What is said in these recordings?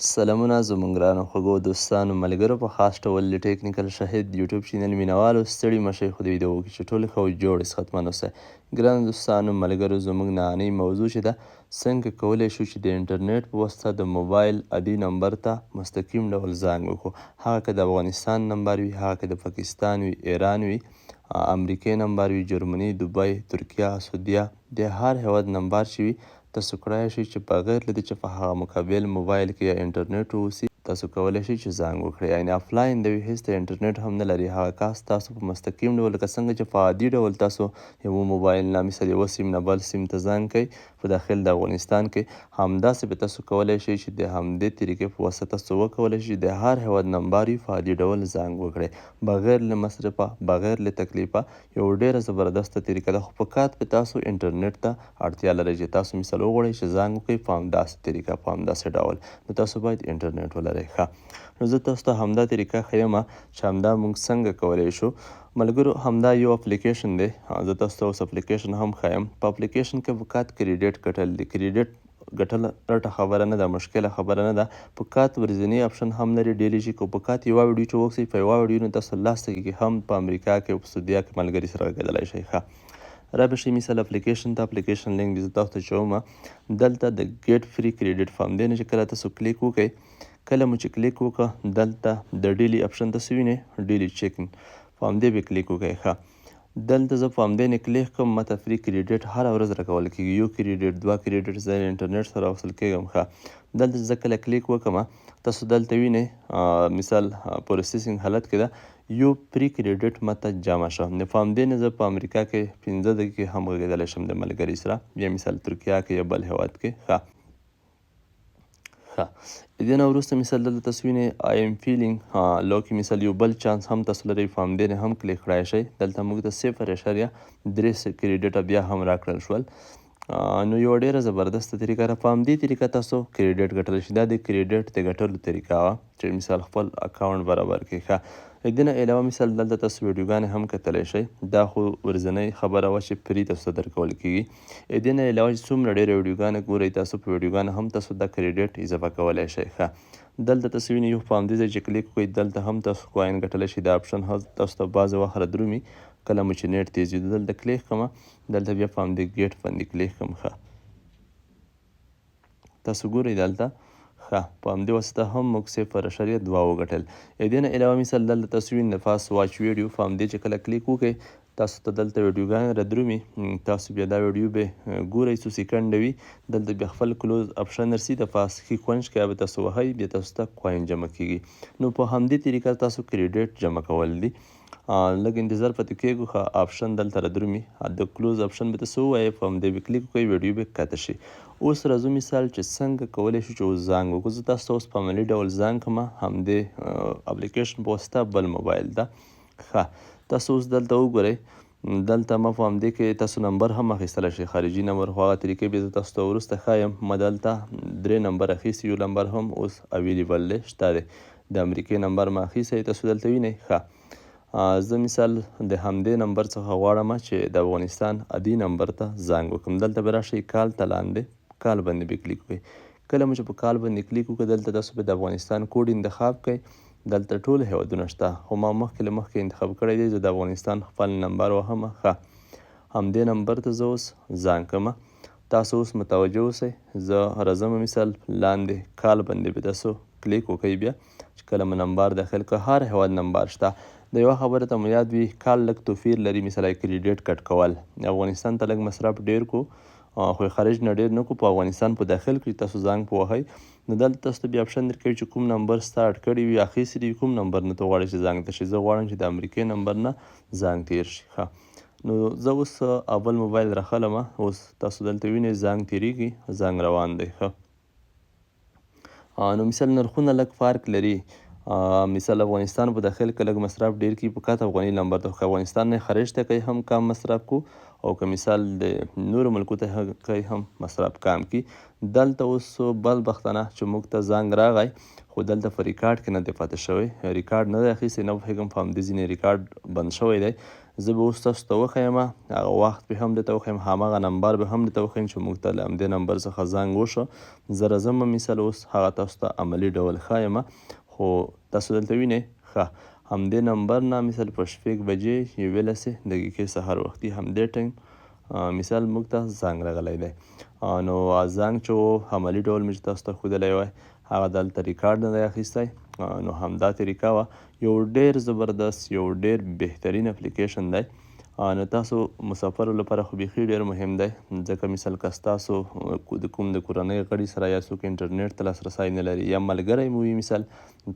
سلامونه زموږ ګرانو خوږو دوستانو ملګرو په خاص ډول د ټیکنیکل شهید یوټیوب چینل مینوالو ستړي مه شئ خو د ویډیو کې چې ټول ښه او جوړ صحتمند اوسئ. ګرانو دوستانو ملګرو زموږ نننۍ موضوع چې ده څنګه کولی شو چې د انټرنیټ په واسطه د موبایل عادي نمبر ته مستقیم ډول زنګ وکړو، هغه که د افغانستان نمبر وي، هغه که د پاکستان وي، ایران وي، امریکې نمبر وي، جرمني، دوبۍ، ترکیه، سعودیه، د هر هیواد نمبر چې وي تاسو کولای شئ چې بغیر له دې چې په هغه مقابل موبایل کې یا انټرنیټ واوسي تاسو کولای شئ چې زنګ وکړئ، یعنې آفلاین د هیڅ د انټرنیټ هم نه لري هغه کس تاسو په مستقیم ډول لکه څنګه چې په عادي ډول تاسو یو موبایل نه مثال یوه سیم نه بل سیم ته زنګ کوئ په داخل د افغانستان کې، همداسې به تاسو کولای شئ چې د همدې طریقې په واسطه تاسو وکولای شئ د هر هیواد نمبر وي په عادي ډول زنګ وکړئ بغیر له مصرفه بغیر له تکلیفه. یو ډیره زبردسته طریقه ده خو فقط به تاسو انټرنیټ ته اړتیا لرئ چې تاسو مثال وغواړئ چې زنګ وکړئ په همداسې طریقه په همداسې ډول نو تاسو باید انټرنیټ ولرئ. ښه نو زه تاسو ته همدا طریقه ښیم چې همدا موږ څنګه کولی شو. ملګرو همدا یو اپلیکیشن دی، زه تاسو ته اوس اپلیکیشن هم ښیم. په اپلیکیشن کې فقط کریډیټ ګټل دي، کریډیټ ګټل رټه خبره نه ده، مشکله خبره نه ده، فقط ورځنی اپشن هم لري ډیلی چې کو فقط یوه ویډیو چې وکړئ په یوه ویډیو نه تاسو 10 دقیقې هم په امریکا کې او په سعودیه کې ملګري سره غږېدلی شئ. ښه رابشئ مثال اپلیکیشن ته، اپلیکیشن لینک دې زه تاسو ته چوم دلته د ګیټ فری کریډیټ فارم دی نه چې کله تاسو کلیک وکړئ، کله مو چې کلیک وکړه دلته د ډیلی اپشن تاسو وینئ ډیلی چیکن په همدې به کلیک وکړئ. ښه دلته زه په همدې نه کلیک کوم ماته فری کریډیټ هره ورځ راکول کېږي، یو کریډیټ دوه کریډیټ زه انټرنیټ سره وصل کېږم. ښه دلته زه کله کلیک وکړم تاسو دلته وینئ مثال پروسیسینګ حالت کې ده یو فری کریډیټ ماته جمع شه، نو په همدې نه زه په امریکا کې 15 دقیقې هم غږېدلی شم د ملګري سره، یا مثال ترکیه کې یا بل هیواد کې. ښه دې نه وروسته مثال دلته تاسو وینئ آی ایم فیلینګ لو کې مثال یو بل چانس هم تاسو لرئ په همدې نه هم کلیک کړای شئ. دلته موږ ته 0.3 کریډیټه بیا هم راکړل شول. نو یوه ډیره زبردسته طریقه ده، په همدې طریقه تاسو کریډیټ ګټلی شئ. دا د کریډیټ د ګټلو طریقه وه چې مثال خپل اکاونټ برابر کړئ. ښه دې نه علاوه مثال دلته تاسو ویډیوګانې هم کتلی شئ، دا خو ورځنۍ خبره وه چې فری تاسو ته درکول کېږي. دې نه علاوه چې څومره ډیرې ویډیوګانې ګورئ تاسو په ویډیوګانو هم تاسو دا کریډیټ اضافه کولی شئ. ښه دلته تاسو وینئ یو په همدې ځای چې کلیک وکړئ دلته هم تاسو کوین ګټلی شئ. دا اپشن تاسو ته بعضې وخت درومي کله مو چې نیټ تیز وي، دلته کلیک کړم دلته بیا په همدې ګیټ باندې کلیک کړم. ښه تاسو ګورئ دلته ښه په همدې واسطه هم موږ 0.2 وګټل. دې نه علاوه مثال دلته تاسو وینئ د فاست واچ ویډیو په همدې چې کله کلیک وکړئ تاسو ته دلته ویډیوګانې رادرومي، تاسو بیا دا ویډیو به ګورئ څو سیکنډه وي، دلته بیا خپل کلوز اپشن درسي د پاس ښي کونج کې به تاسو وهئ بیا تاسو ته کوین جمع کیږي. نو په همدې طریقه تاسو کریډیټ جمع کول دي. لږ انتظار پاتې کېږو. ښه اپشن دلته رادرومي د کلوز اپشن به تاسو ووایئ په همدې به کلیک وکړئ ویډیو به ښکته شي. اوس راځو مثال چې څنګه کولی شو چې اوس زنګ وکړو. زه تاسو ته اوس په عملي ډول زنګ کړم همدې اپلیکیشن په واسطه بل موبایل ته. ښه تاسو اوس دلته وګورئ دلته ما په همدې کې تاسو نمبر هم اخیستلی شئ، خارجي نمبر خو هغه طریقې به زه تاسو ته وروسته ښایم. ما دلته 3 نمبر اخیستی، یو نمبر هم اوس اویلیبل دی شته دی، د امریکې نمبر ما اخیستی تاسو دلته وینئ. ښه زه مثال د همدې نمبر څخه غواړم چې د افغانستان عادي نمبر ته زنګ وکړم. دلته به راشئ کال ته لاندې کال باندې به کلیک وکړئ. کله مو چې په کال باندې کلیک وکړئ دلته تاسو به د افغانستان کوډ انتخاب کړئ. دلته ټول هیوادونه شته خو ما مخکې له مخکې انتخاب کړی دی، زه د افغانستان خپل نمبر وهم. ښه همدې نمبر ته زه اوس زنګ کړم. تاسو اوس متوجه اوسئ زه راځم مثال لاندې کال باندې به تاسو کلیک وکړئ بیا چې کله مو نمبر داخل کړه هر هیواد نمبر شته. د یوه خبره ته مو یاد وي کال لږ توپیر لري، مثلا کریډیټ کټ کول افغانستان ته لږ مصرف ډیر کو خو خارج نه ډیر نه کو، په افغانستان په داخل کې تاسو زنګ په وهئ نو دلته تاسو ته بیا اپشن درکوي چې کوم نمبر ستا اډ کړي وي اخیستي دي کوم نمبر نه ته غواړئ چې زنګ ته شي. زه غواړم چې د امریکې نمبر نه زنګ تیر شي. ښه نو زه اوس اول موبایل راخلم، اوس تاسو دلته وینئ زنګ تیریږي زنګ روان دی. ښه نو مثال نرخونه لږ فرق لري، مثال افغانستان په داخل کې لږ مصرف ډیر کی فقط افغاني نمبر ته، که افغانستان نه خارج ته کوي هم کم مصرف کو او که مثال د نورو ملکو ته کوي هم مصرف کم کی. دلته اوس بل بختانه چې موږ ته زنګ راغی خو دلته په ریکارډ کې نه دی پاتې شوی، ریکارډ نه دی اخیستی، نه پوهېږم په همدې ځینې ریکارډ بند شوی دی. زه به اوس تاسو ته وښیم، هغه وخت به هم درته وښیم، هماغه نمبر به هم درته وښیم چې موږ ته له همدې نمبر څخه زنګ وشه. زه راځم مثال اوس هغه تاسو ته عملي ډول ښایم. خو تاسو دلته وینئ ښه همدې نمبر نه مثال په 6 بجې 11 دقیقې سهار وختي همدې ټایم مثال موږ ته زنګ راغلی دی. نو زنګ چې و عملي ډول مې چې تاسو ته ښودلی وای هغه دلته ریکارډ نه دی اخیستی. نو همدا طریقه وه. یو ډېر زبردست یو ډېر بهترین اپلیکیشن دی. نو تاسو مسافرو لپاره خو بیخي ډېر مهم دی، ځکه مثال که ستاسو د کوم د کورنۍ غړي سره یا څوک انټرنیټ ته لاسرسی نه لري یا ملګری مو وي مثال،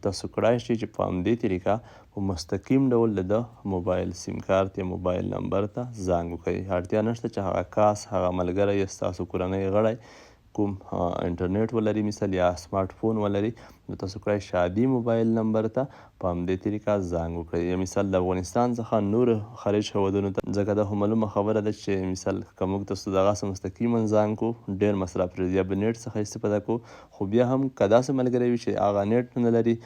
تاسو کړای شئ چې په همدې طریقه په مستقیم ډول د ده موبایل سیم کارت یا موبایل نمبر ته زنګ وکړئ. اړتیا نشته چې هغه کس هغه ملګری یا ستاسو کورنۍ غړی کوم انټرنیټ ولري مثال یا سمارټ فون ولري، نو تاسو کړای شئ عادي موبایل نمبر ته په همدې طریقه زنګ وکړئ. یا مثال د افغانستان څخه نورو خارج هیوادونو ته، ځکه دا خو معلومه خبره ده چې مثال که موږ تاسو دغسې مستقیما زنګ کړو ډېر مصرف لري یا به نیټ څخه استفاده کوو، خو بیا هم که داسې ملګری وي چې هغه نیټ نه لري،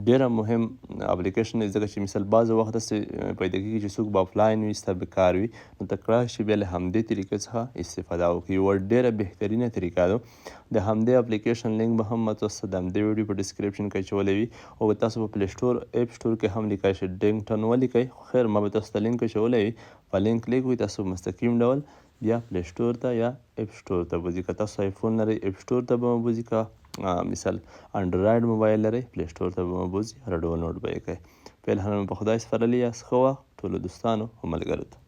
ډېره مهم اپلیکیشن دی، ځکه چې مثال بعضې وخت داسې پیدا کېږي چې څوک به آفلاین وي ستا بیکار وي، نو ته کړای شي بیا له همدې طریقې څخه استفاده وکړي. یوه ډېره بهترینه طریقه ده. د همدې اپلیکیشن لینک به هم ما تاسو ته د همدې ویډیو په ډسکریپشن کې اچولی وي، او تاسو په پلی سټور اپ سټور کې هم لیکای شئ ډینګټن ولیکئ. خو خیر ما به تاسو ته لینک اچولی وي، په لینک کلیک وکړئ، تاسو مستقیم ډول بیا پلی سټور ته یا اپ سټور ته بوځي. که تاسو آیفون لرئ اپ سټور ته به مو بوځي، که مثال انډرایډ موبایل لرئ پلی سټور ته به مو بوځي، را ډاونلوډ به یې کړئ. فعلا په خدای سپارلي یاست. ښه وخت ټولو دوستانو او ملګرو ته.